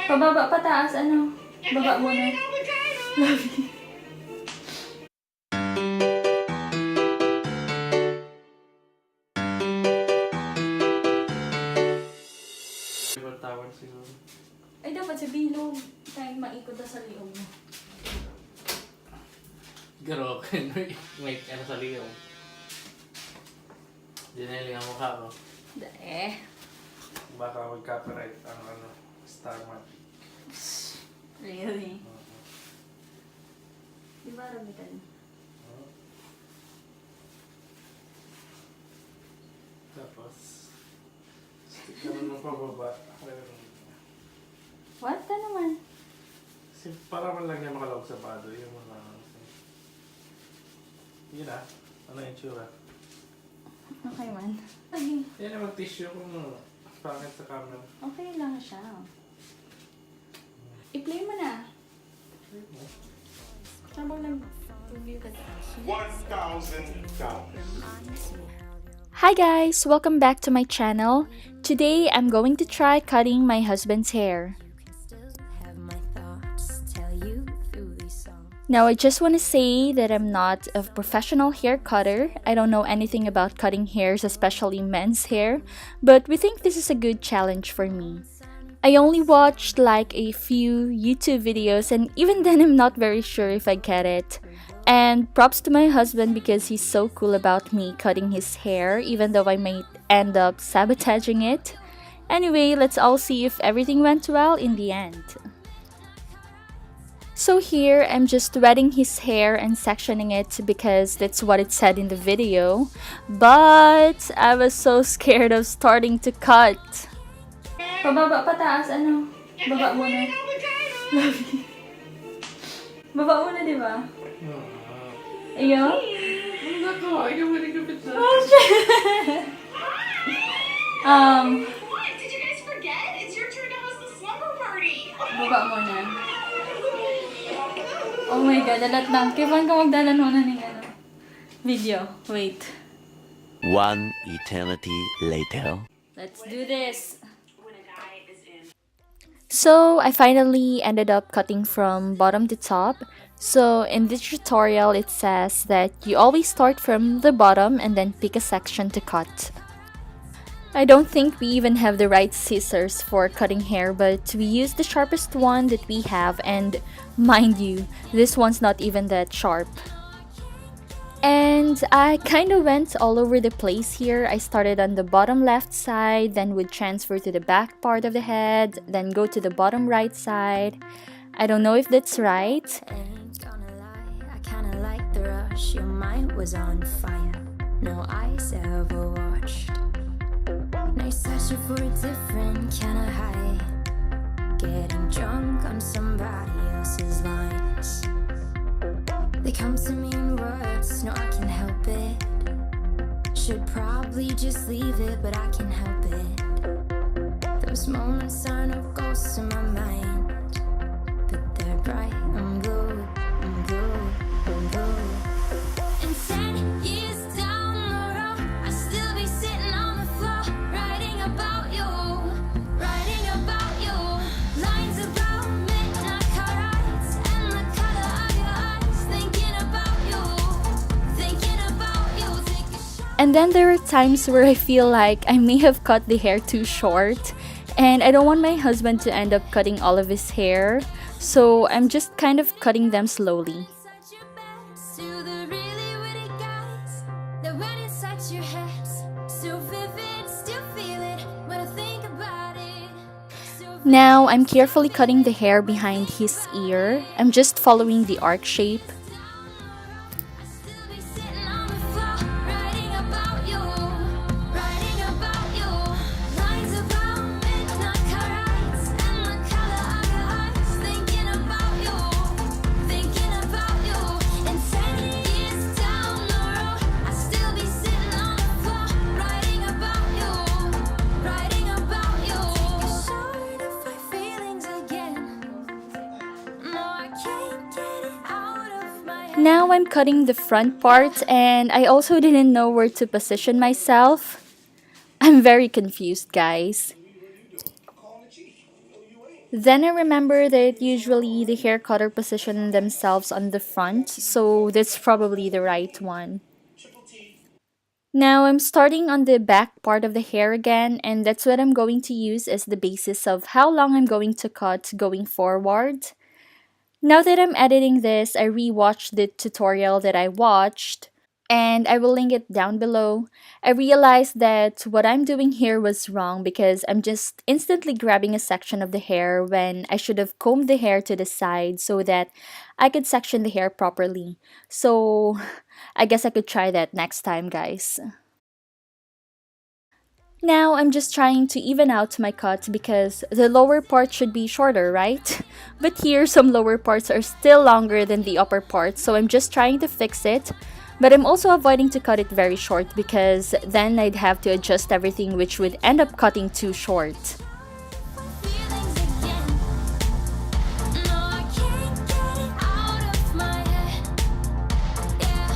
Pababa, pataas, ano? Baba muna. Love you. Tawag siguro. Ay, dapat sa bilog. Kaya maikot na sa liog mo. Garo, may ano sa liyaw. Diniling ang mukha ko. Baka mag-copyright ang Star Magic. Really? Di ba ramitan? Tapos, sticker mo pababa. What? Ano naman? Kasi para man lang niya makalawag sa bado. Yung mga... Yun ano yung tsura? Okay man. Sige. Yan naman tissue kung pangit sa camera. Okay lang siya. I-play mo na. Habang nag-review ka $1,000. Hi guys! Welcome back to my channel. Today, I'm going to try cutting my husband's hair. Now, I just want to say that I'm not a professional hair cutter. I don't know anything about cutting hairs, especially men's hair, but we think this is a good challenge for me. I only watched like a few YouTube videos, and even then I'm not very sure if I get it. And props to my husband because he's so cool about me cutting his hair, even though I might end up sabotaging it. Anyway, let's all see if everything went well in the end. So here, I'm just wetting his hair and sectioning it because that's what it said in the video. But I was so scared of starting to cut. Pababa, pataas, ano? Baba muna. Love you. Baba muna, di ba? Iyo? Ano na to? Ay, naman nagkapit na. Oh, shit! What? Did you guys forget? It's your turn to host the slumber party. Baba muna. Oh my god, dalat lang. Kailan ka magdalan muna ng video? Wait. One eternity later. Let's do this. So, I finally ended up cutting from bottom to top. So, in this tutorial, it says that you always start from the bottom and then pick a section to cut. I don't think we even have the right scissors for cutting hair, but we use the sharpest one that we have, and mind you, this one's not even that sharp. And I kind of went all over the place here. I started on the bottom left side, then would transfer to the back part of the head, then go to the bottom right side. I don't know if that's right. Ain't gonna lie, I kinda like the rush. Your mind was on fire. No eyes ever watched. Now searching for a different kind of high. Getting drunk on somebody else's lines. They come to me in words, no I can't help it. Should probably just leave it, but I can't help it. Those moments are no ghosts in my mind, but they're bright and blue, and blue, and blue. And 10 years down the road, I'll still be sitting on the floor, writing about you, writing about you. Lines about midnight car rides and the color of your eyes. Thinking about you, thinking about you. Take a shot. And then there are times where I feel like I may have cut the hair too short, and I don't want my husband to end up cutting all of his hair, so I'm just kind of cutting them slowly. Such your best to the really witty guys that went inside your heads. So vivid, still feel it when I think about it. So Now, I'm carefully cutting the hair behind his ear. I'm just following the arc shape. I'll still be sitting on the floor, writing about you, writing about you. Lines about midnight car rides and the color of your eyes. Thinking about you, thinking about you. And 10 years down the road, I'll still be sitting on the floor, writing about you, writing about you. Take a shot of my feelings again. No, I can't get it out of my head. Now I'm cutting the front part, and I also didn't know where to position myself. I'm very confused, guys. Call the chief. No, you ain't. Then I remember that usually the hair cutter position themselves on the front, so that's probably the right one. Now I'm starting on the back part of the hair again, and that's what I'm going to use as the basis of how long I'm going to cut going forward. Now that I'm editing this, I rewatched the tutorial that I watched, and I will link it down below. I realized that what I'm doing here was wrong because I'm just instantly grabbing a section of the hair when I should have combed the hair to the side so that I could section the hair properly. So I guess I could try that next time, guys. Now I'm just trying to even out my cut because the lower part should be shorter, right? But here some lower parts are still longer than the upper part, so I'm just trying to fix it. But I'm also avoiding to cut it very short because then I'd have to adjust everything, which would end up cutting too short. Feelings again. No, I can't get it out of my head. Yeah.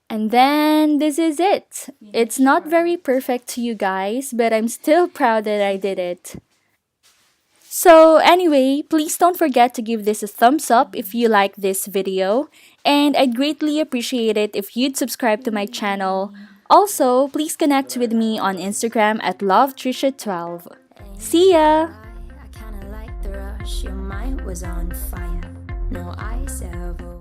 And then this is it. It's not very perfect to you guys, but I'm still proud that I did it. So anyway, please don't forget to give this a thumbs up if you like this video, and I'd greatly appreciate it if you'd subscribe to my channel. Also, please connect with me on Instagram at LoveTrisha12. See ya! I kinda like the rush. Your mind was on fire. No ice ever